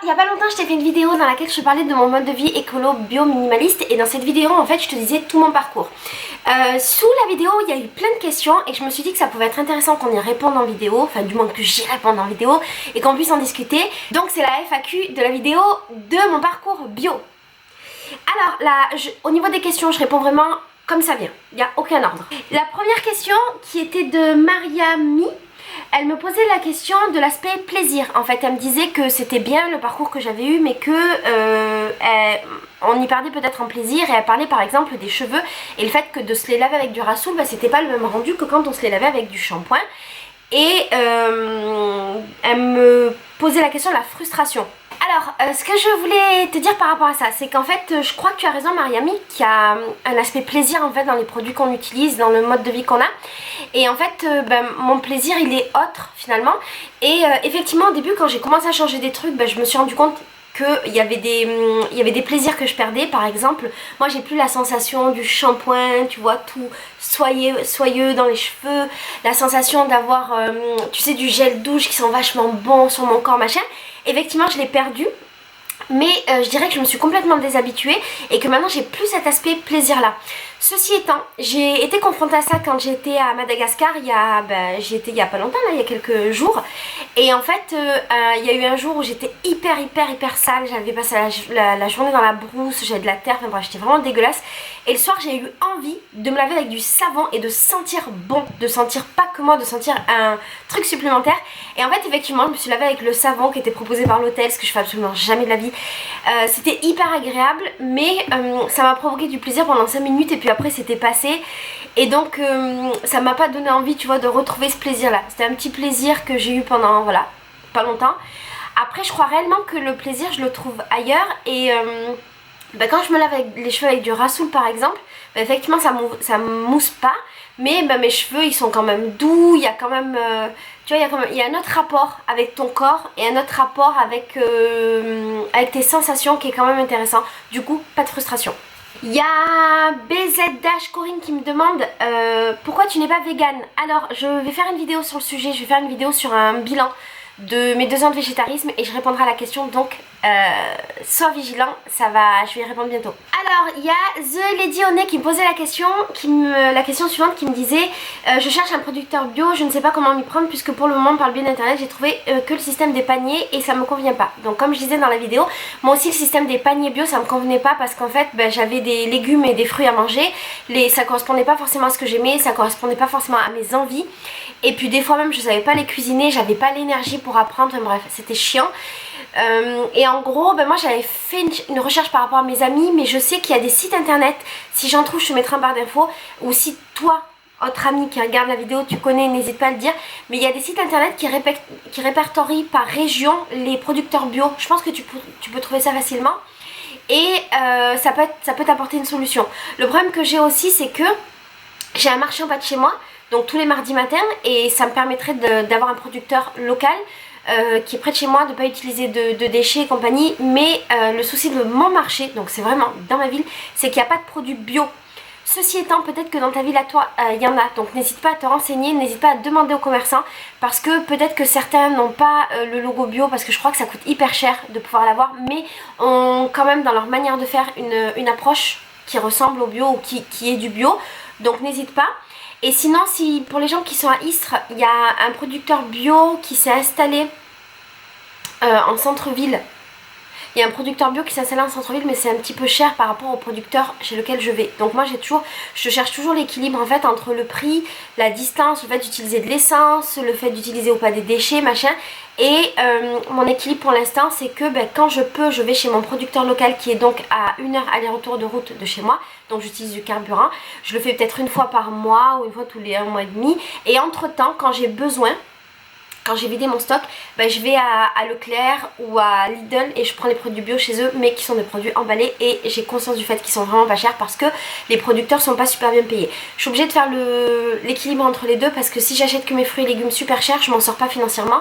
il y a pas longtemps je t'ai fait une vidéo dans laquelle je te parlais de mon mode de vie écolo bio minimaliste et dans cette vidéo en fait je te disais tout mon parcours. Sous la vidéo il y a eu plein de questions et je me suis dit que ça pouvait être intéressant qu'on y réponde en vidéo, enfin du moins que j'y réponde en vidéo et qu'on puisse en discuter. Donc c'est la FAQ de la vidéo de mon parcours bio. Alors là, au niveau des questions je réponds vraiment comme ça vient, il n'y a aucun ordre. La première question qui était de Mariami, elle me posait la question de l'aspect plaisir. En fait, elle me disait que c'était bien le parcours que j'avais eu, mais que on y perdait peut-être en plaisir. Et elle parlait par exemple des cheveux et le fait que de se les laver avec du rassoul, bah, c'était pas le même rendu que quand on se les lavait avec du shampoing. Et elle me posait la question de la frustration. Alors, ce que je voulais te dire par rapport à ça, c'est qu'en fait, je crois que tu as raison Mariami, qu'il y a un aspect plaisir en fait dans les produits qu'on utilise, dans le mode de vie qu'on a. Et en fait, mon plaisir il est autre finalement. Et effectivement au début quand j'ai commencé à changer des trucs, je me suis rendu compte qu'il y avait des plaisirs que je perdais. Par exemple, moi j'ai plus la sensation du shampoing, tu vois, tout soyeux dans les cheveux, la sensation d'avoir, tu sais, du gel douche qui sent vachement bon sur mon corps, machin. Effectivement, je l'ai perdu. Mais je dirais que je me suis complètement déshabituée et que maintenant j'ai plus cet aspect plaisir là. Ceci étant, j'ai été confrontée à ça quand j'étais à Madagascar, j'y étais il y a pas longtemps, là, il y a quelques jours. Et en fait, il y a eu un jour où j'étais hyper sale, j'avais passé la journée dans la brousse, j'avais de la terre, enfin bref, j'étais vraiment dégueulasse. Et le soir, j'ai eu envie de me laver avec du savon et de sentir bon, de sentir pas que moi, de sentir un truc supplémentaire. Et en fait, effectivement, je me suis lavée avec le savon qui était proposé par l'hôtel, ce que je fais absolument jamais de la vie. C'était hyper agréable, mais ça m'a provoqué du plaisir pendant 5 minutes et puis après c'était passé. Et donc ça m'a pas donné envie, tu vois, de retrouver ce plaisir là. C'était un petit plaisir que j'ai eu pendant, voilà, pas longtemps. Après je crois réellement que le plaisir je le trouve ailleurs. Et quand je me lave les cheveux avec du rassoul par exemple, effectivement ça mousse pas. Mais mes cheveux ils sont quand même doux, il y a quand même, tu vois, il y a un autre rapport avec ton corps et un autre rapport avec tes sensations qui est quand même intéressant. Du coup, pas de frustration. Il y a BZ Corinne qui me demande pourquoi tu n'es pas végane. Alors, je vais faire une vidéo sur le sujet, je vais faire une vidéo sur un bilan de mes 2 ans de végétarisme et je répondrai à la question, donc sois vigilant, je vais y répondre bientôt. Alors il y a The Lady Oné qui me posait la question suivante qui me disait je cherche un producteur bio, je ne sais pas comment m'y prendre puisque pour le moment par le biais d'internet j'ai trouvé que le système des paniers et ça me convient pas. Donc comme je disais dans la vidéo, moi aussi le système des paniers bio ça me convenait pas parce qu'en fait j'avais des légumes et des fruits à manger, ça correspondait pas forcément à ce que j'aimais, ça correspondait pas forcément à mes envies et puis des fois même je savais pas les cuisiner, j'avais pas l'énergie pour apprendre, bref c'était chiant. Et en gros moi j'avais fait une recherche par rapport à mes amis, mais je sais qu'il y a des sites internet, si j'en trouve je te mettrai en barre d'infos, ou si toi autre ami qui regarde la vidéo tu connais, n'hésite pas à le dire, mais il y a des sites internet qui répertorient par région les producteurs bio. Je pense que tu peux trouver ça facilement et ça peut t'apporter une solution. Le problème que j'ai aussi c'est que j'ai un marché en bas de chez moi, donc tous les mardis matins, et ça me permettrait d'avoir un producteur local qui est près de chez moi, de ne pas utiliser de déchets et compagnie. Mais le souci de mon marché, donc c'est vraiment dans ma ville, c'est qu'il n'y a pas de produits bio. Ceci étant, peut-être que dans ta ville à toi, il y en a. Donc n'hésite pas à te renseigner, n'hésite pas à demander aux commerçants. Parce que peut-être que certains n'ont pas le logo bio, parce que je crois que ça coûte hyper cher de pouvoir l'avoir. Mais ont quand même dans leur manière de faire une approche qui ressemble au bio ou qui est du bio. Donc n'hésite pas. Et sinon, si pour les gens qui sont à Istres, il y a un producteur bio qui s'est installé en centre-ville. Il y a un producteur bio qui s'est installé en centre-ville, mais c'est un petit peu cher par rapport au producteur chez lequel je vais. Donc moi je cherche toujours l'équilibre en fait entre le prix, la distance, le fait d'utiliser de l'essence, le fait d'utiliser ou pas des déchets, machin. Et mon équilibre pour l'instant c'est que quand je peux, je vais chez mon producteur local qui est donc à 1 heure aller-retour de route de chez moi. Donc j'utilise du carburant. Je le fais peut-être une fois par mois ou une fois tous les 1 mois et demi. Et entre temps, quand j'ai besoin, quand j'ai vidé mon stock, je vais à Leclerc ou à Lidl et je prends les produits bio chez eux, mais qui sont des produits emballés, et j'ai conscience du fait qu'ils sont vraiment pas chers parce que les producteurs sont pas super bien payés. Je suis obligée de faire l'équilibre entre les deux parce que si j'achète que mes fruits et légumes super chers, je m'en sors pas financièrement.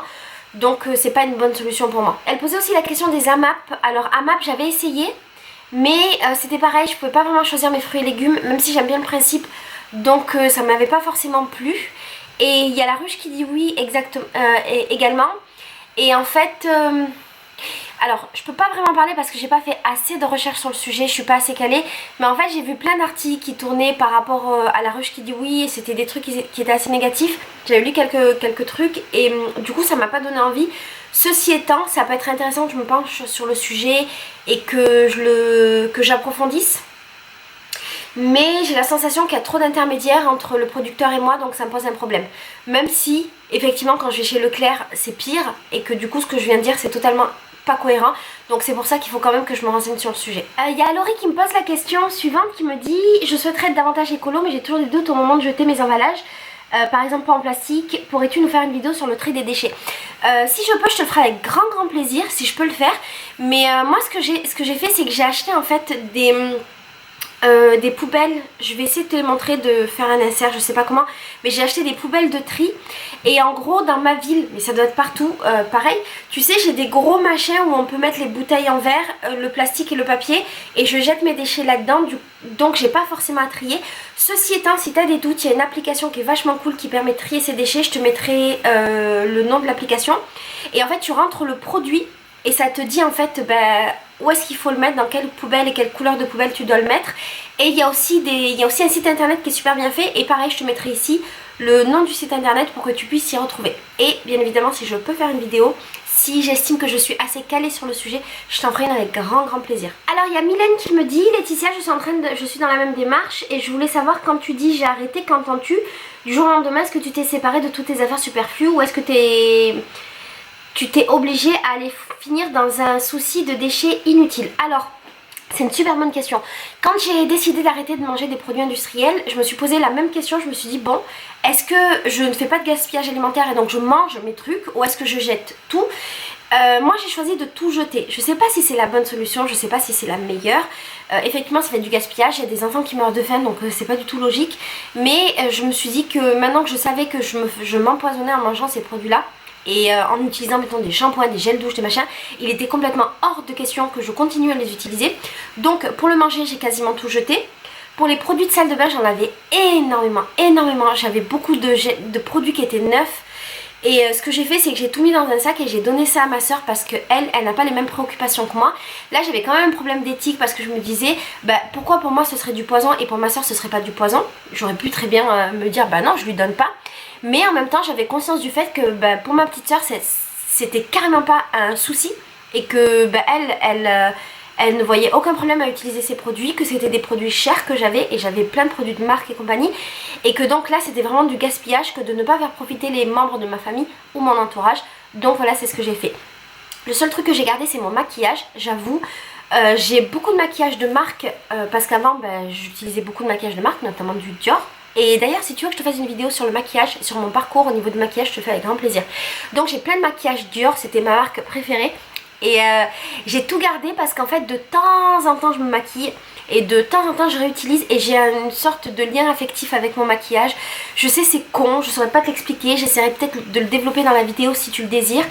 Donc c'est pas une bonne solution pour moi. Elle posait aussi la question des AMAP. Alors AMAP j'avais essayé, mais c'était pareil, je pouvais pas vraiment choisir mes fruits et légumes, même si j'aime bien le principe. Donc ça m'avait pas forcément plu. Et il y a la ruche qui dit oui également. Et en fait Alors je peux pas vraiment parler parce que j'ai pas fait assez de recherches sur le sujet, je suis pas assez calée. Mais en fait j'ai vu plein d'articles qui tournaient par rapport à la ruche qui dit oui. Et c'était des trucs qui étaient assez négatifs. J'avais lu quelques trucs et du coup ça m'a pas donné envie. Ceci étant, ça peut être intéressant que je me penche sur le sujet et que j'approfondisse. Mais j'ai la sensation qu'il y a trop d'intermédiaires entre le producteur et moi, donc ça me pose un problème. Même si, effectivement, quand je vais chez Leclerc, c'est pire, et que du coup, ce que je viens de dire, c'est totalement pas cohérent. Donc c'est pour ça qu'il faut quand même que je me renseigne sur le sujet. Il y a Laurie qui me pose la question suivante, qui me dit « Je souhaiterais être davantage écolo, mais j'ai toujours des doutes au moment de jeter mes emballages. Par exemple pas en plastique, pourrais-tu nous faire une vidéo sur le tri des déchets ?» Si je peux, je te le ferai avec grand plaisir, si je peux le faire. Mais moi, ce que j'ai fait, c'est que j'ai acheté en fait des poubelles. Je vais essayer de te les montrer, de faire un insert, je sais pas comment, mais j'ai acheté des poubelles de tri. Et en gros dans ma ville, mais ça doit être partout pareil, tu sais, j'ai des gros machins où on peut mettre les bouteilles en verre, le plastique et le papier, et je jette mes déchets là-dedans, donc j'ai pas forcément à trier. Ceci étant, si tu as des doutes, il y a une application qui est vachement cool qui permet de trier ces déchets. Je te mettrai le nom de l'application, et en fait tu rentres le produit et ça te dit en fait où est-ce qu'il faut le mettre, dans quelle poubelle et quelle couleur de poubelle tu dois le mettre. Et il y a aussi un site internet qui est super bien fait, et pareil je te mettrai ici le nom du site internet pour que tu puisses s'y retrouver. Et bien évidemment, si je peux faire une vidéo, si j'estime que je suis assez calée sur le sujet, je t'en ferai une avec grand plaisir. Alors il y a Mylène qui me dit « Laetitia, je suis dans la même démarche et je voulais savoir, quand tu dis j'ai arrêté, qu'entends-tu du jour au lendemain? Est-ce que tu t'es séparée de toutes tes affaires superflues, ou est-ce que tu t'es obligée à aller finir dans un souci de déchets inutiles ?» Alors, c'est une super bonne question. Quand j'ai décidé d'arrêter de manger des produits industriels, je me suis posé la même question. Je me suis dit, bon, est-ce que je ne fais pas de gaspillage alimentaire et donc je mange mes trucs, ou est-ce que je jette tout? Moi j'ai choisi de tout jeter. Je sais pas si c'est la bonne solution, je sais pas si c'est la meilleure. Effectivement ça fait du gaspillage, il y a des enfants qui meurent de faim, donc c'est pas du tout logique. Mais je me suis dit que maintenant que je savais que je m'empoisonnais en mangeant ces produits là, et en utilisant mettons des shampoings, des gels douche, des machins, il était complètement hors de question que je continue à les utiliser. Donc pour le manger j'ai quasiment tout jeté. Pour les produits de salle de bain, j'en avais énormément. J'avais beaucoup de produits qui étaient neufs. Et ce que j'ai fait, c'est que j'ai tout mis dans un sac et j'ai donné ça à ma soeur, parce qu'elle n'a pas les mêmes préoccupations que moi. Là j'avais quand même un problème d'éthique, parce que je me disais pourquoi pour moi ce serait du poison et pour ma soeur ce serait pas du poison. J'aurais pu très bien me dire non, je lui donne pas. Mais en même temps j'avais conscience du fait que pour ma petite soeur c'était carrément pas un souci, et que elle ne voyait aucun problème à utiliser ces produits, que c'était des produits chers que j'avais, et j'avais plein de produits de marque et compagnie, et que donc là c'était vraiment du gaspillage que de ne pas faire profiter les membres de ma famille ou mon entourage. Donc voilà, c'est ce que j'ai fait. Le seul truc que j'ai gardé, c'est mon maquillage, j'avoue. J'ai beaucoup de maquillage de marque, parce qu'avant j'utilisais beaucoup de maquillage de marque, notamment du Dior. Et d'ailleurs, si tu veux que je te fasse une vidéo sur le maquillage, sur mon parcours au niveau du maquillage, je te fais avec grand plaisir. Donc j'ai plein de maquillage Dior, c'était ma marque préférée. Et j'ai tout gardé parce qu'en fait de temps en temps je me maquille, et de temps en temps je réutilise, et j'ai une sorte de lien affectif avec mon maquillage. Je sais, c'est con, je saurais pas te l'expliquer, j'essaierai peut-être de le développer dans la vidéo si tu le désires.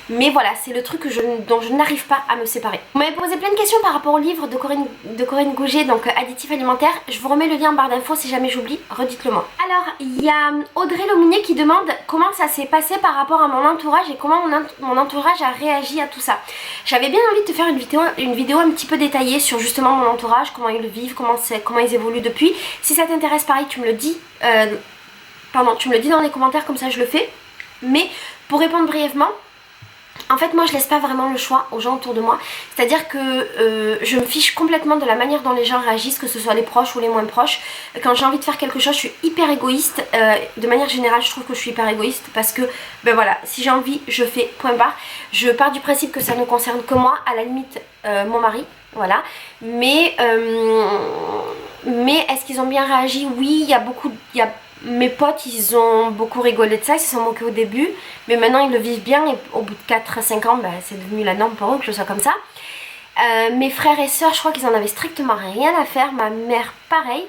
Mais voilà, c'est le truc dont je n'arrive pas à me séparer. Vous m'avez posé plein de questions par rapport au livre de Corinne Gouget, donc Additifs alimentaires. Je vous remets le lien en barre d'infos si jamais j'oublie, redites-le moi. Alors, il y a Audrey Lominier qui demande comment ça s'est passé par rapport à mon entourage, et comment mon entourage a réagi à tout ça. J'avais bien envie de te faire une vidéo un petit peu détaillée sur justement mon entourage, comment ils le vivent, comment ils évoluent depuis. Si ça t'intéresse, pareil, tu me le dis. Tu me le dis dans les commentaires, comme ça je le fais. Mais pour répondre brièvement, en fait moi je laisse pas vraiment le choix aux gens autour de moi. C'est à dire que je me fiche complètement de la manière dont les gens réagissent, que ce soit les proches ou les moins proches. Quand j'ai envie de faire quelque chose, je suis hyper égoïste. De manière générale je trouve que je suis hyper égoïste, parce que voilà, si j'ai envie je fais, point barre. Je pars du principe que ça ne concerne que moi, à la limite mon mari, voilà. Mais est-ce qu'ils ont bien réagi? Oui, mes potes, ils ont beaucoup rigolé de ça, ils se sont moqués au début, mais maintenant ils le vivent bien, et au bout de 4-5 ans, c'est devenu la norme pour eux que je sois comme ça. Mes frères et sœurs, je crois qu'ils en avaient strictement rien à faire, ma mère pareil.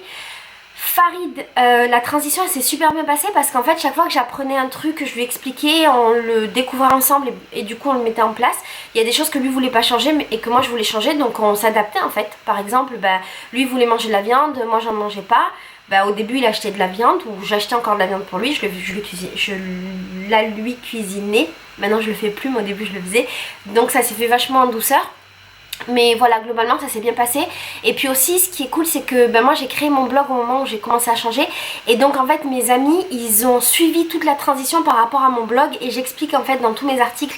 Farid, la transition elle s'est super bien passée, parce qu'en fait chaque fois que j'apprenais un truc, que je lui expliquais, on le découvrait ensemble, et du coup on le mettait en place. Il y a des choses que lui voulait pas changer et que moi je voulais changer, donc on s'adaptait en fait. Par exemple, lui voulait manger de la viande, moi j'en mangeais pas. Bah, au début il achetait de la viande, ou j'achetais encore de la viande pour lui, je la lui cuisinais. Maintenant je le fais plus, mais au début je le faisais. Donc ça s'est fait vachement en douceur. Mais voilà, globalement ça s'est bien passé. Et puis aussi ce qui est cool, c'est que moi j'ai créé mon blog au moment où j'ai commencé à changer. Et donc en fait mes amis, ils ont suivi toute la transition par rapport à mon blog. Et j'explique en fait dans tous mes articles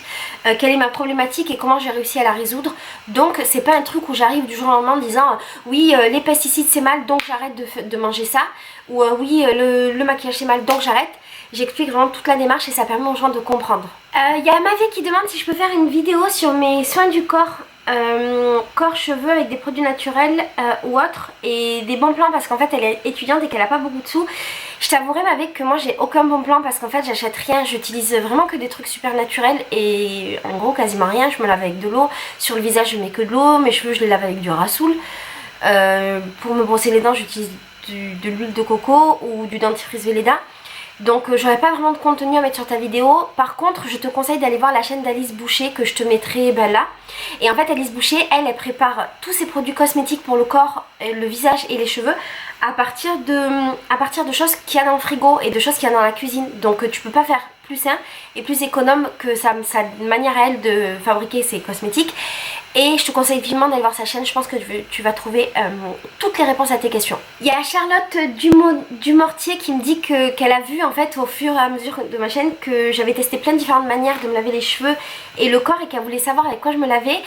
quelle est ma problématique et comment j'ai réussi à la résoudre. Donc c'est pas un truc où j'arrive du jour au lendemain en disant oui les pesticides c'est mal donc j'arrête de manger ça. Ou oui le maquillage c'est mal donc j'arrête. J'explique vraiment toute la démarche et ça permet aux gens de comprendre. Il y a Mavé qui demande si je peux faire une vidéo sur mes soins du corps. Corps, cheveux avec des produits naturels ou autres et des bons plans parce qu'en fait elle est étudiante et qu'elle a pas beaucoup de sous. Je t'avouerai avec que moi j'ai aucun bon plan parce qu'en fait j'achète rien, j'utilise vraiment que des trucs super naturels et en gros quasiment rien. Je me lave avec de l'eau, sur le visage je mets que de l'eau, mes cheveux je les lave avec du Rasoul. Pour me brosser les dents j'utilise de l'huile de coco ou du dentifrice Velleda. Donc j'aurais pas vraiment de contenu à mettre sur ta vidéo. Par contre je te conseille d'aller voir la chaîne d'Alice Boucher que je te mettrai là. Et en fait Alice Boucher elle prépare tous ses produits cosmétiques pour le corps, le visage et les cheveux à partir de choses qu'il y a dans le frigo et de choses qu'il y a dans la cuisine. Donc tu peux pas faire plus sain et plus économe que sa manière à elle de fabriquer ses cosmétiques. Et je te conseille vivement d'aller voir sa chaîne, je pense que tu vas trouver toutes les réponses à tes questions. Il y a Charlotte Dumortier qui me dit qu'elle a vu en fait au fur et à mesure de ma chaîne que j'avais testé plein de différentes manières de me laver les cheveux et le corps et qu'elle voulait savoir avec quoi je me lavais.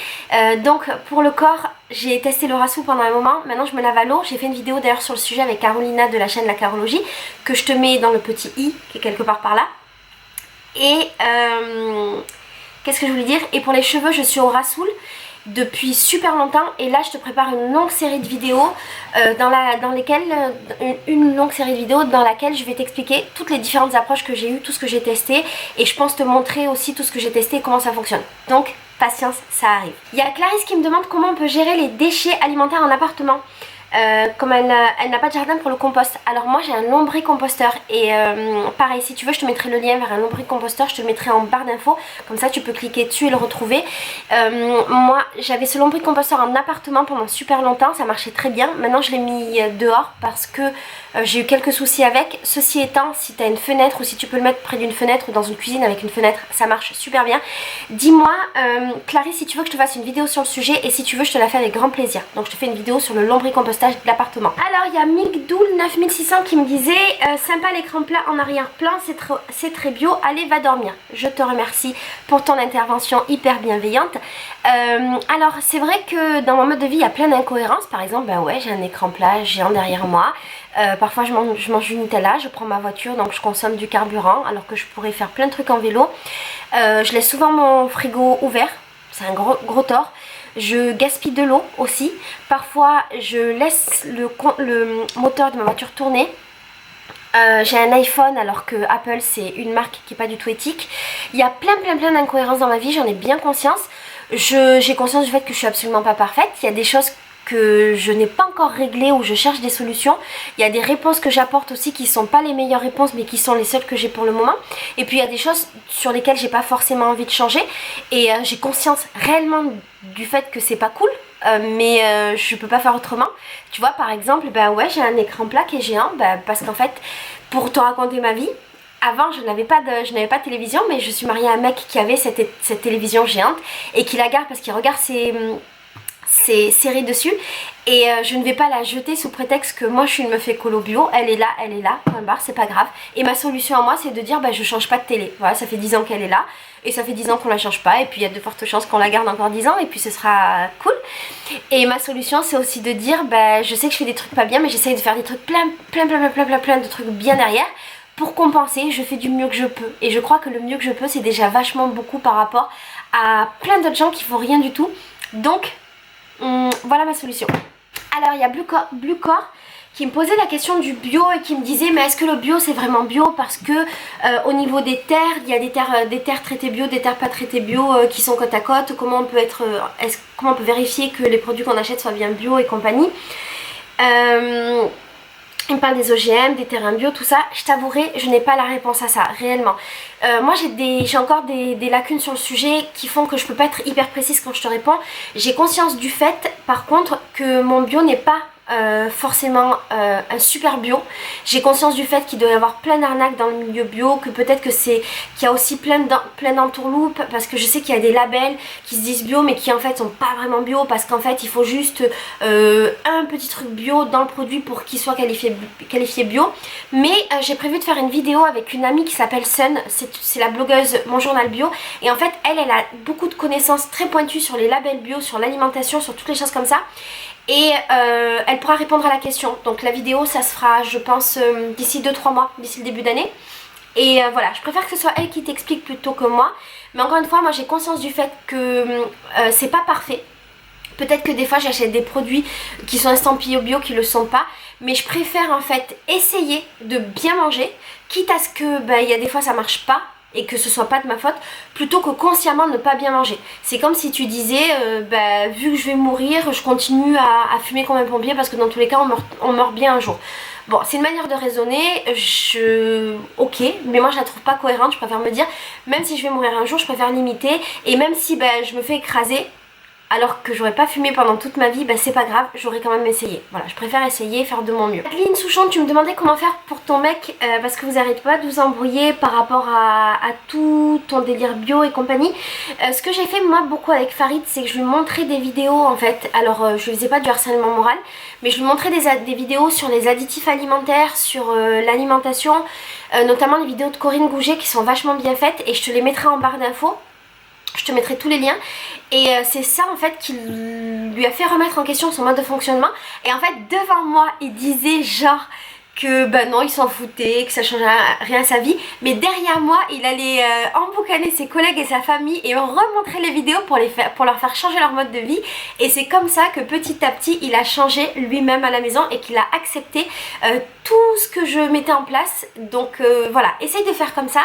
Donc pour le corps, j'ai testé le Rasoul pendant un moment, maintenant je me lave à l'eau. J'ai fait une vidéo d'ailleurs sur le sujet avec Carolina de la chaîne La Carologie que je te mets dans le petit i qui est quelque part par là. Et qu'est-ce que je voulais dire? Et pour les cheveux je suis au Rasoul depuis super longtemps et là je te prépare une longue série de vidéos une longue série de vidéos dans laquelle je vais t'expliquer toutes les différentes approches que j'ai eues, tout ce que j'ai testé et je pense te montrer aussi tout ce que j'ai testé et comment ça fonctionne. Donc patience, ça arrive. Il y a Clarisse qui me demande comment on peut gérer les déchets alimentaires en appartement. Comme elle n'a pas de jardin pour le compost. Alors moi j'ai un lombricomposteur et pareil si tu veux je te mettrai le lien vers un lombricomposteur, je te le mettrai en barre d'infos, comme ça tu peux cliquer dessus et le retrouver. Moi j'avais ce lombricomposteur en appartement pendant super longtemps, ça marchait très bien. Maintenant je l'ai mis dehors parce que j'ai eu quelques soucis avec. Ceci étant, si tu as une fenêtre ou si tu peux le mettre près d'une fenêtre ou dans une cuisine avec une fenêtre, ça marche super bien. Dis-moi Clarisse si tu veux que je te fasse une vidéo sur le sujet et si tu veux je te la fais avec grand plaisir. Donc je te fais une vidéo sur le lombricompostage de l'appartement. Alors il y a Migdoul 9600 qui me disait sympa l'écran plat en arrière-plan, c'est très bio, allez va dormir. Je te remercie pour ton intervention hyper bienveillante. Alors c'est vrai que dans mon mode de vie il y a plein d'incohérences. Par exemple ouais j'ai un écran plat géant derrière moi. Parfois je mange du Nutella, je prends ma voiture donc je consomme du carburant alors que je pourrais faire plein de trucs en vélo. Je laisse souvent mon frigo ouvert, c'est un gros tort. Je gaspille de l'eau aussi. Parfois je laisse le moteur de ma voiture tourner. J'ai un iPhone alors que Apple c'est une marque qui n'est pas du tout éthique. Il y a plein d'incohérences dans ma vie, j'en ai bien conscience. J'ai conscience du fait que je suis absolument pas parfaite. Il y a des choses que je n'ai pas encore réglées où je cherche des solutions. Il y a des réponses que j'apporte aussi qui sont pas les meilleures réponses mais qui sont les seules que j'ai pour le moment. Et puis il y a des choses sur lesquelles j'ai pas forcément envie de changer. Et j'ai conscience réellement du fait que c'est pas cool. Mais je peux pas faire autrement. Tu vois par exemple ouais j'ai un écran plat qui est géant parce qu'en fait pour te raconter ma vie, avant je n'avais pas de télévision mais je suis mariée à un mec qui avait cette télévision géante et qui la garde parce qu'il regarde ses séries dessus et je ne vais pas la jeter sous prétexte que moi je suis une meuf écolo bio, elle est là, point barre, c'est pas grave. Et ma solution à moi c'est de dire je change pas de télé, voilà ça fait 10 ans qu'elle est là et ça fait 10 ans qu'on la change pas et puis il y a de fortes chances qu'on la garde encore 10 ans et puis ce sera cool. Et ma solution c'est aussi de dire je sais que je fais des trucs pas bien mais j'essaye de faire des trucs plein de trucs bien derrière. Pour compenser, je fais du mieux que je peux et je crois que le mieux que je peux c'est déjà vachement beaucoup par rapport à plein d'autres gens qui font rien du tout. Donc voilà ma solution. Alors il y a Bluecore qui me posait la question du bio et qui me disait mais est-ce que le bio c'est vraiment bio parce que au niveau des terres, il y a des terres traitées bio, des terres pas traitées bio qui sont côte à côte. Comment on peut vérifier que les produits qu'on achète soient bien bio et compagnie. Il me parle des OGM, des terrains bio, tout ça. Je t'avouerai, je n'ai pas la réponse à ça, réellement. Moi j'ai encore des lacunes sur le sujet qui font que je peux pas être hyper précise quand je te réponds. J'ai conscience du fait, par contre, que mon bio n'est pas forcément un super bio. J'ai conscience du fait qu'il doit y avoir plein d'arnaques dans le milieu bio, que peut-être qu'il y a aussi plein d'entourloupes, parce que je sais qu'il y a des labels qui se disent bio mais qui en fait sont pas vraiment bio, parce qu'en fait il faut juste un petit truc bio dans le produit pour qu'il soit qualifié bio. Mais j'ai prévu de faire une vidéo avec une amie qui s'appelle Sun, c'est la blogueuse Mon Journal Bio, et en fait elle a beaucoup de connaissances très pointues sur les labels bio, sur l'alimentation, sur toutes les choses comme ça. Et elle pourra répondre à la question. Donc la vidéo ça se fera je pense d'ici 2-3 mois, d'ici le début d'année. Et voilà, je préfère que ce soit elle qui t'explique plutôt que moi. Mais encore une fois, moi j'ai conscience du fait que c'est pas parfait. Peut-être que des fois j'achète des produits qui sont estampillés bio qui le sont pas. Mais je préfère en fait essayer de bien manger, quitte à ce que il y a des fois ça marche pas et que ce soit pas de ma faute, plutôt que consciemment ne pas bien manger. C'est comme si tu disais vu que je vais mourir, je continue à fumer comme un pompier parce que dans tous les cas on meurt bien un jour. Bon, c'est une manière de raisonner, ok, mais moi je la trouve pas cohérente. Je préfère me dire, même si je vais mourir un jour, je préfère limiter, et même si je me fais écraser alors que j'aurais pas fumé pendant toute ma vie, c'est pas grave, j'aurais quand même essayé. Voilà, je préfère essayer, faire de mon mieux. Adeline Souchon, tu me demandais comment faire pour ton mec, parce que vous arrêtez pas de vous embrouiller par rapport à tout ton délire bio et compagnie. Ce que j'ai fait moi beaucoup avec Farid, c'est que je lui montrais des vidéos en fait. Alors je lui faisais pas du harcèlement moral, mais je lui montrais des vidéos sur les additifs alimentaires, sur l'alimentation, notamment les vidéos de Corinne Gouget qui sont vachement bien faites, et je te les mettrai en barre d'infos. Je te mettrai tous les liens, et c'est ça en fait qui lui a fait remettre en question son mode de fonctionnement. Et en fait devant moi il disait genre que non il s'en foutait, que ça changeait rien à sa vie, mais derrière moi il allait emboucaner ses collègues et sa famille et remontrer les vidéos pour leur faire changer leur mode de vie. Et c'est comme ça que petit à petit il a changé lui-même à la maison et qu'il a accepté tout ce que je mettais en place. Donc voilà, essaye de faire comme ça,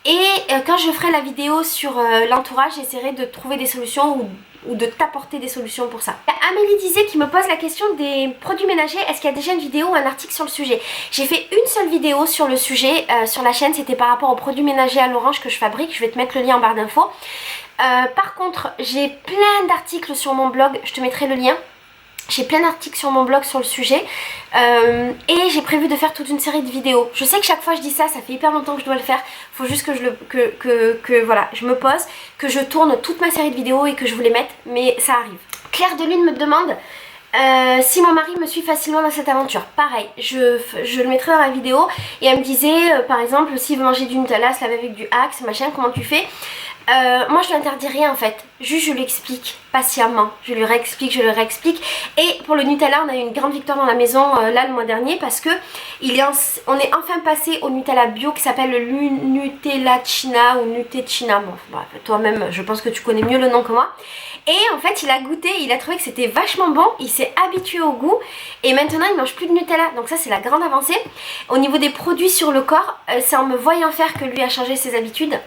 et quand je ferai la vidéo sur l'entourage, j'essaierai de trouver des solutions ou de t'apporter des solutions pour ça. Amélie disait qui me pose la question des produits ménagers, est-ce qu'il y a déjà une vidéo ou un article sur le sujet? J'ai fait une seule vidéo sur le sujet sur la chaîne, c'était par rapport aux produits ménagers à l'orange que je fabrique. Je vais te mettre le lien en barre d'infos. Par contre j'ai plein d'articles sur mon blog, je te mettrai le lien. J'ai plein d'articles sur mon blog sur le sujet, et j'ai prévu de faire toute une série de vidéos. Je sais que chaque fois je dis ça, ça fait hyper longtemps que je dois le faire. Faut juste que voilà, je me pose, que je tourne toute ma série de vidéos et que je vous les mette, mais ça arrive. Claire de Lune me demande si mon mari me suit facilement dans cette aventure. Pareil, je le mettrai dans la vidéo, et elle me disait par exemple s'il veut manger du Nutella, se laver avec du Axe, machin, comment tu fais? Moi je lui interdis rien en fait, juste je lui explique patiemment, je lui réexplique. Et pour le Nutella, on a eu une grande victoire dans la maison là le mois dernier, parce que on est enfin passé au Nutella bio qui s'appelle le Nutellacina ou Nutecina. Bon, bref, toi-même je pense que tu connais mieux le nom que moi. Et en fait il a goûté, il a trouvé que c'était vachement bon, il s'est habitué au goût, et maintenant il mange plus de Nutella. Donc ça c'est la grande avancée. Au niveau des produits sur le corps, c'est en me voyant faire que lui a changé ses habitudes.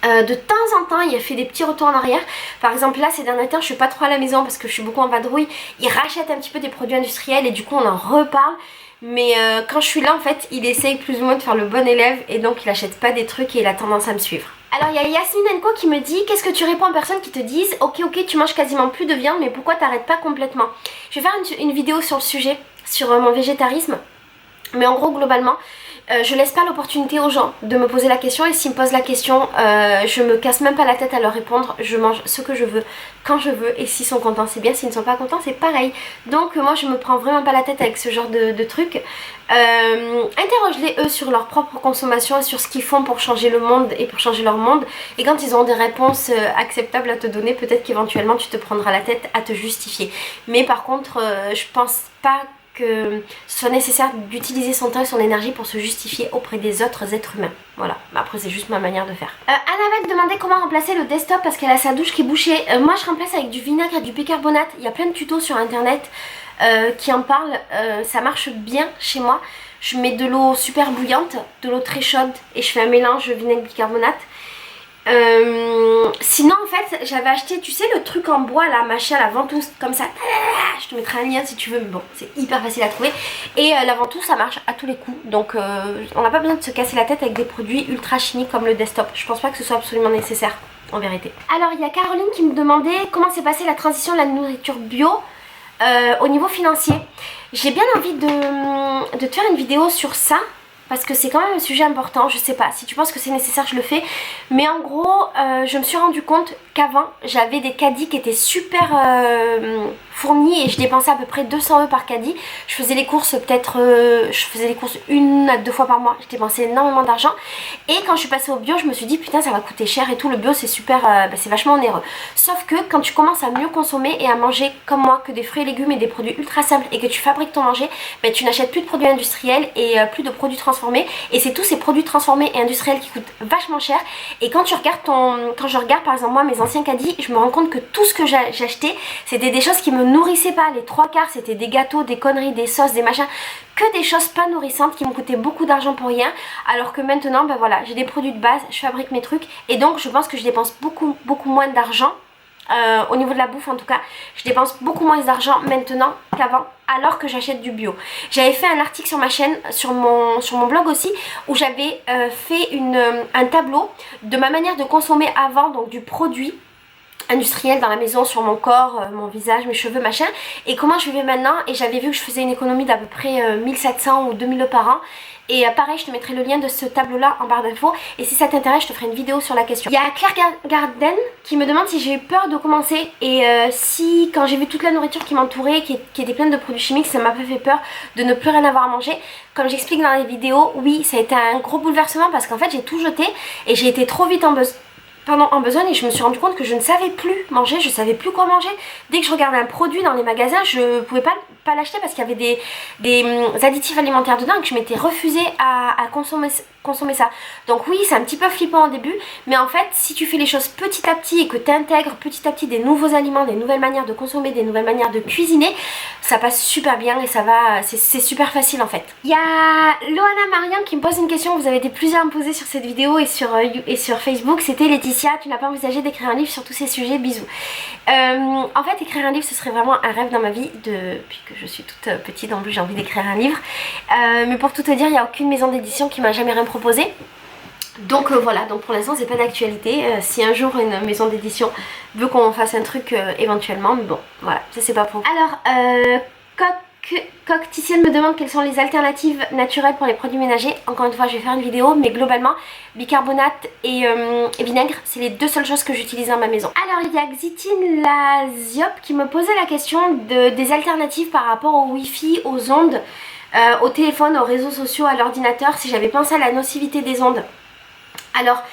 De temps en temps il a fait des petits retours en arrière. Par exemple là ces derniers temps je suis pas trop à la maison parce que je suis beaucoup en vadrouille. Il rachète un petit peu des produits industriels et du coup on en reparle. Mais quand je suis là en fait il essaye plus ou moins de faire le bon élève, et donc il achète pas des trucs et il a tendance à me suivre. Alors il y a Yasmine Enko qui me dit qu'est-ce que tu réponds aux personnes qui te disent ok tu manges quasiment plus de viande, mais pourquoi t'arrêtes pas complètement? Je vais faire une vidéo sur le sujet, sur mon végétarisme. Mais en gros globalement je laisse pas l'opportunité aux gens de me poser la question, et s'ils me posent la question je me casse même pas la tête à leur répondre. Je mange ce que je veux, quand je veux, et s'ils sont contents c'est bien, s'ils ne sont pas contents c'est pareil. Donc moi je me prends vraiment pas la tête avec ce genre de trucs. Interroge-les eux sur leur propre consommation et sur ce qu'ils font pour changer le monde et pour changer leur monde, et quand ils auront des réponses acceptables à te donner, peut-être qu'éventuellement tu te prendras la tête à te justifier. Mais par contre je pense pas que ce soit nécessaire d'utiliser son temps et son énergie pour se justifier auprès des autres êtres humains. Voilà, après c'est juste ma manière de faire. Annabelle demandait comment remplacer le desktop parce qu'elle a sa douche qui est bouchée. Moi je remplace avec du vinaigre et du bicarbonate. Il y a plein de tutos sur internet qui en parlent, ça marche bien chez moi. Je mets de l'eau super bouillante, de l'eau très chaude, et je fais un mélange vinaigre-bicarbonate. Sinon en fait j'avais acheté, tu sais, le truc en bois là, machin, la ventouse comme ça, je te mettrai un lien si tu veux, mais bon c'est hyper facile à trouver. Et la ventouse ça marche à tous les coups, donc on n'a pas besoin de se casser la tête avec des produits ultra chimiques comme le desktop. Je pense pas que ce soit absolument nécessaire en vérité. Alors il y a Caroline qui me demandait comment s'est passée la transition de la nourriture bio au niveau financier, j'ai bien envie de te faire une vidéo sur ça. Parce que c'est quand même un sujet important, je sais pas, si tu penses que c'est nécessaire je le fais. Mais en gros, je me suis rendu compte qu'avant, j'avais des caddies qui étaient super fournis et je dépensais à peu près 200 € par caddie. Je faisais les courses peut-être, je faisais les courses 1 à 2 fois par mois, je dépensais énormément d'argent. Et quand je suis passée au bio, je me suis dit putain ça va coûter cher et tout, le bio c'est super, c'est vachement onéreux. Sauf que quand tu commences à mieux consommer et à manger comme moi que des fruits et légumes et des produits ultra simples et que tu fabriques ton manger, tu n'achètes plus de produits industriels et plus de produits transformés. Et c'est tous ces produits transformés et industriels qui coûtent vachement cher. Et quand je regarde par exemple moi mes anciens caddies, je me rends compte que tout ce que j'achetais c'était des choses qui me nourrissaient pas. Les 3/4 c'était des gâteaux, des conneries, des sauces, des machins, que des choses pas nourrissantes qui me coûtaient beaucoup d'argent pour rien. Alors que maintenant voilà, j'ai des produits de base, je fabrique mes trucs et donc je pense que je dépense beaucoup moins d'argent. Au niveau de la bouffe en tout cas, je dépense beaucoup moins d'argent maintenant qu'avant alors que j'achète du bio. J'avais fait un article sur ma chaîne, sur mon blog aussi, où j'avais fait un tableau de ma manière de consommer avant, donc du produit industriel dans la maison, sur mon corps, mon visage, mes cheveux, machin, et comment je vivais maintenant. Et j'avais vu que je faisais une économie d'à peu près 1700 ou 2000 € par an. Et pareil, je te mettrai le lien de ce tableau là en barre d'infos. Et si ça t'intéresse, je te ferai une vidéo sur la question. Il y a Claire Garden qui me demande si j'ai eu peur de commencer. Et si quand j'ai vu toute la nourriture qui m'entourait, qui était pleine de produits chimiques, ça m'a pas fait peur de ne plus rien avoir à manger. Comme j'explique dans les vidéos, oui, ça a été un gros bouleversement parce qu'en fait j'ai tout jeté. Et j'ai été trop vite en besogne et je me suis rendu compte que je ne savais plus manger, je savais plus quoi manger. Dès que je regardais un produit dans les magasins, je pouvais pas l'acheter parce qu'il y avait des additifs alimentaires dedans et que je m'étais refusée à consommer ça. Donc oui, c'est un petit peu flippant au début, mais en fait si tu fais les choses petit à petit et que tu intègres petit à petit des nouveaux aliments, des nouvelles manières de consommer, des nouvelles manières de cuisiner, ça passe super bien et ça va, c'est super facile en fait. Il y a Loana Mariam qui me pose une question, vous avez été plusieurs à me poser sur cette vidéo et sur Facebook, c'était Laetitia, tu n'as pas envisagé d'écrire un livre sur tous ces sujets, bisous. En fait écrire un livre ce serait vraiment un rêve dans ma vie depuis que je suis toute petite, en plus j'ai envie d'écrire un livre, mais pour tout te dire il n'y a aucune maison d'édition qui m'a jamais rien proposé. Donc voilà, donc pour l'instant c'est pas d'actualité. Si un jour une maison d'édition veut qu'on fasse un truc éventuellement, mais bon voilà, ça c'est pas pour vous. Alors Cocticienne me demande quelles sont les alternatives naturelles pour les produits ménagers. Encore une fois je vais faire une vidéo, mais globalement bicarbonate et vinaigre c'est les deux seules choses que j'utilise dans ma maison. Alors il y a Xitine Laziop qui me posait la question des alternatives par rapport au wifi, aux ondes, au téléphone, aux réseaux sociaux, à l'ordinateur, si j'avais pensé à la nocivité des ondes. Alors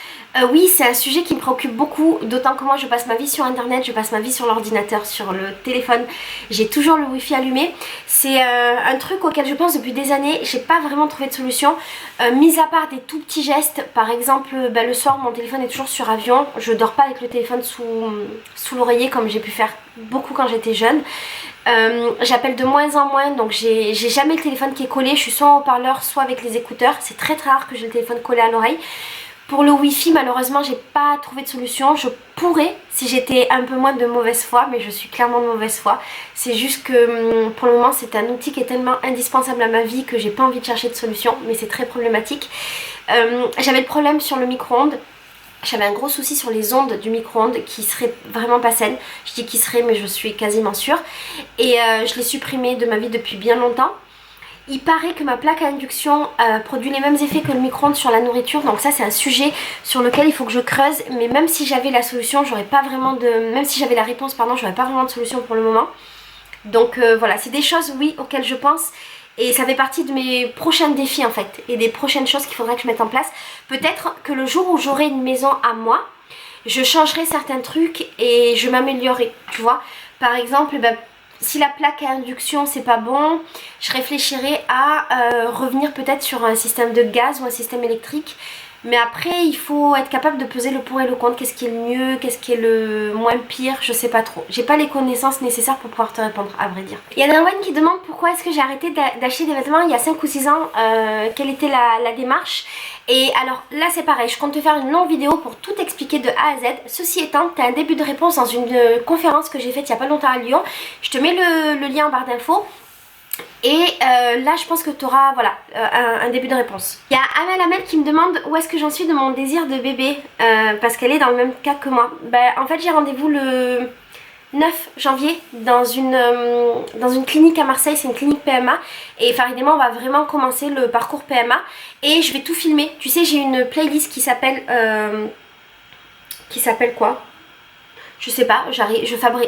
oui, c'est un sujet qui me préoccupe beaucoup, d'autant que moi je passe ma vie sur internet, je passe ma vie sur l'ordinateur, sur le téléphone, j'ai toujours le wifi allumé. C'est un truc auquel je pense depuis des années, j'ai pas vraiment trouvé de solution, mis à part des tout petits gestes. Par exemple le soir mon téléphone est toujours sur avion, je dors pas avec le téléphone sous l'oreiller comme j'ai pu faire beaucoup quand j'étais jeune. J'appelle de moins en moins, donc j'ai jamais le téléphone qui est collé, je suis soit en haut-parleur soit avec les écouteurs, c'est très rare que j'ai le téléphone collé à l'oreille. Pour le wifi malheureusement j'ai pas trouvé de solution. Je pourrais si j'étais un peu moins de mauvaise foi, mais je suis clairement de mauvaise foi. C'est juste que pour le moment c'est un outil qui est tellement indispensable à ma vie que j'ai pas envie de chercher de solution, mais c'est très problématique. J'avais le problème sur le micro-ondes. J'avais un gros souci sur les ondes du micro-ondes qui seraient vraiment pas saines. Je dis qui seraient mais je suis quasiment sûre. Et je l'ai supprimé de ma vie depuis bien longtemps. Il paraît que ma plaque à induction produit les mêmes effets que le micro-ondes sur la nourriture. Donc ça c'est un sujet sur lequel il faut que je creuse. Mais même si j'avais la solution, j'aurais pas vraiment de... Même si j'avais la réponse, pardon, j'aurais pas vraiment de solution pour le moment. Donc voilà, c'est des choses, oui, auxquelles je pense. Et ça fait partie de mes prochains défis en fait. Et des prochaines choses qu'il faudrait que je mette en place. Peut-être que le jour où j'aurai une maison à moi, je changerai certains trucs et je m'améliorerai, tu vois. Par exemple, si la plaque à induction c'est pas bon, je réfléchirai à revenir peut-être sur un système de gaz ou un système électrique. Mais après il faut être capable de peser le pour et le contre, qu'est-ce qui est le mieux, qu'est-ce qui est le moins pire, je sais pas trop. J'ai pas les connaissances nécessaires pour pouvoir te répondre à vrai dire. Il y a Darwin qui demande pourquoi est-ce que j'ai arrêté d'acheter des vêtements il y a 5 ou 6 ans, quelle était la démarche. Et alors là c'est pareil, je compte te faire une longue vidéo pour tout expliquer de A à Z. Ceci étant, tu as un début de réponse dans une conférence que j'ai faite il y a pas longtemps à Lyon. Je te mets le lien en barre d'infos. Et là je pense que tu auras voilà, un début de réponse. Il y a Amel Amel qui me demande où est-ce que j'en suis de mon désir de bébé, parce qu'elle est dans le même cas que moi. En fait j'ai rendez-vous le 9 janvier dans une clinique à Marseille, c'est une clinique PMA et Farid et moi on va vraiment commencer le parcours PMA et je vais tout filmer. Tu sais, j'ai une playlist qui s'appelle quoi? Je sais pas,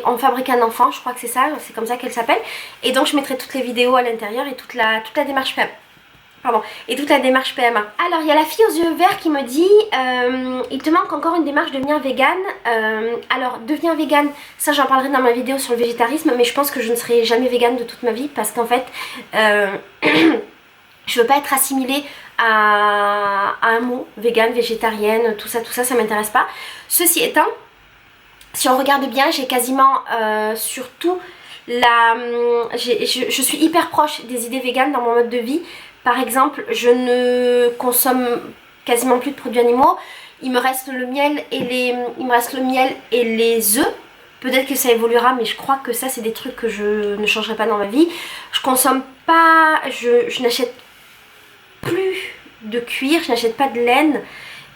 on fabrique un enfant, je crois que c'est ça, c'est comme ça qu'elle s'appelle. Et donc je mettrai toutes les vidéos à l'intérieur et toute la démarche PMA. Pardon, et toute la démarche PMA. Alors il y a la fille aux yeux verts qui me dit il te manque encore une démarche devenir vegan. Alors devenir vegan, ça j'en parlerai dans ma vidéo sur le végétarisme, mais je pense que je ne serai jamais vegan de toute ma vie parce qu'en fait je veux pas être assimilée à un mot, vegan, végétarienne, tout ça m'intéresse pas. Ceci étant, si on regarde bien, j'ai quasiment surtout je suis hyper proche des idées véganes dans mon mode de vie. Par exemple, je ne consomme quasiment plus de produits animaux. Il me reste le miel et les œufs. Peut-être que ça évoluera, mais je crois que ça c'est des trucs que je ne changerai pas dans ma vie. Je consomme pas, je n'achète plus de cuir, je n'achète pas de laine.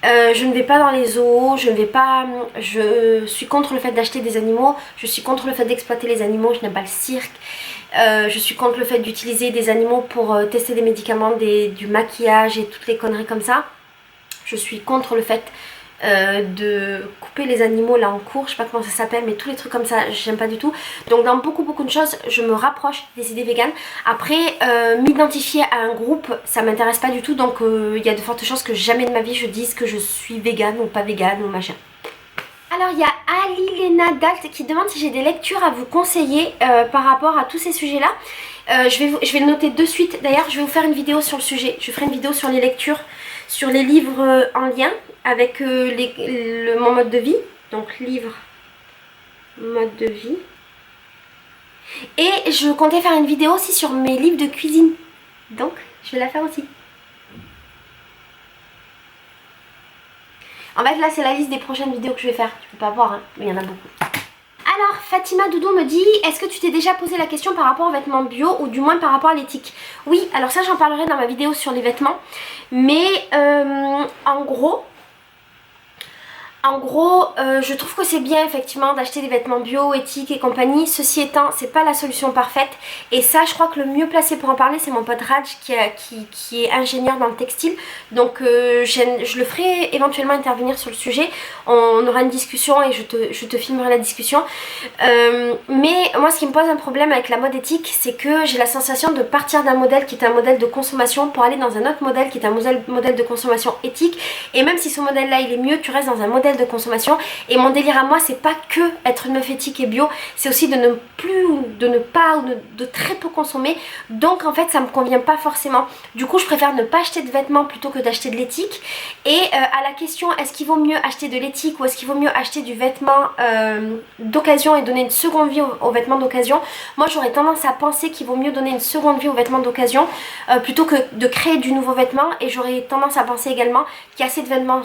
Je ne vais pas dans les zoos, je suis contre le fait d'acheter des animaux, je suis contre le fait d'exploiter les animaux, je n'aime pas le cirque. Je suis contre le fait d'utiliser des animaux pour tester des médicaments, du maquillage et toutes les conneries comme ça. Je suis contre le fait de couper les animaux là en cours, je sais pas comment ça s'appelle, mais tous les trucs comme ça j'aime pas du tout. Donc dans beaucoup de choses je me rapproche des idées véganes. Après m'identifier à un groupe ça m'intéresse pas du tout, donc il y a de fortes chances que jamais de ma vie je dise que je suis végane ou pas végane ou machin. Alors il y a Ali-Lena Dalt qui demande si j'ai des lectures à vous conseiller par rapport à tous ces sujets là. Je vais le noter de suite. D'ailleurs je vais vous faire une vidéo sur le sujet. Je ferai une vidéo sur les lectures, sur les livres en lien avec mon mode de vie. Donc livre, mode de vie. Et je comptais faire une vidéo aussi sur mes livres de cuisine. Donc je vais la faire aussi. En fait là c'est la liste des prochaines vidéos que je vais faire. Tu peux pas voir hein, mais il y en a beaucoup. Alors Fatima Doudou me dit, est-ce que tu t'es déjà posé la question par rapport aux vêtements bio ou du moins par rapport à l'éthique? Oui, alors ça j'en parlerai dans ma vidéo sur les vêtements. Mais en gros, je trouve que c'est bien effectivement d'acheter des vêtements bio, éthiques et compagnie. Ceci étant, c'est pas la solution parfaite. Et ça, je crois que le mieux placé pour en parler, c'est mon pote Raj qui est ingénieur dans le textile. Donc je le ferai éventuellement intervenir sur le sujet. On aura une discussion et je te filmerai la discussion. Mais moi, ce qui me pose un problème avec la mode éthique, c'est que j'ai la sensation de partir d'un modèle qui est un modèle de consommation pour aller dans un autre modèle qui est un modèle de consommation éthique. Et même si ce modèle-là, il est mieux, tu restes dans un modèle de consommation. Et mon délire à moi, c'est pas que être une meuf éthique et bio, c'est aussi de ne pas ou de très peu consommer. Donc en fait ça me convient pas forcément. Du coup je préfère ne pas acheter de vêtements plutôt que d'acheter de l'éthique. Et à la question est-ce qu'il vaut mieux acheter de l'éthique ou est-ce qu'il vaut mieux acheter du vêtement d'occasion et donner une seconde vie aux vêtements d'occasion, moi j'aurais tendance à penser qu'il vaut mieux donner une seconde vie aux vêtements d'occasion plutôt que de créer du nouveau vêtement. Et j'aurais tendance à penser également qu'il y a assez de vêtements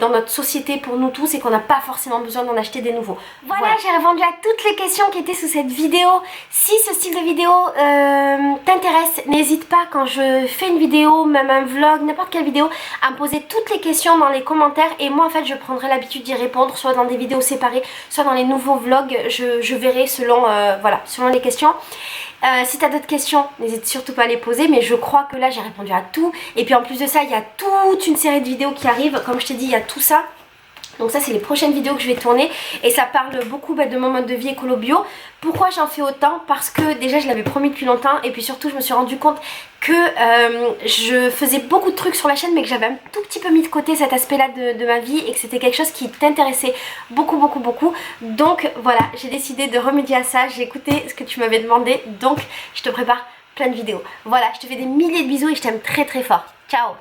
dans notre société pour nous tous et qu'on n'a pas forcément besoin d'en acheter des nouveaux. Voilà. J'ai répondu à toutes les questions qui étaient sous cette vidéo. Si ce style de vidéo t'intéresse, n'hésite pas quand je fais une vidéo, même un vlog, n'importe quelle vidéo, à me poser toutes les questions dans les commentaires et moi en fait je prendrai l'habitude d'y répondre, soit dans des vidéos séparées, soit dans les nouveaux vlogs, je verrai selon, voilà, selon les questions. Si tu as d'autres questions, n'hésite surtout pas à les poser, mais je crois que là j'ai répondu à tout. Et puis en plus de ça, il y a toute une série de vidéos qui arrivent, comme je t'ai dit, il y a tout ça. Donc ça c'est les prochaines vidéos que je vais tourner et ça parle beaucoup de mon mode de vie écolo bio. Pourquoi j'en fais autant? Parce que déjà je l'avais promis depuis longtemps et puis surtout je me suis rendu compte que je faisais beaucoup de trucs sur la chaîne mais que j'avais un tout petit peu mis de côté cet aspect là de ma vie et que c'était quelque chose qui t'intéressait beaucoup. Donc voilà, j'ai décidé de remédier à ça, j'ai écouté ce que tu m'avais demandé, donc je te prépare plein de vidéos. Voilà, je te fais des milliers de bisous et je t'aime très fort. Ciao!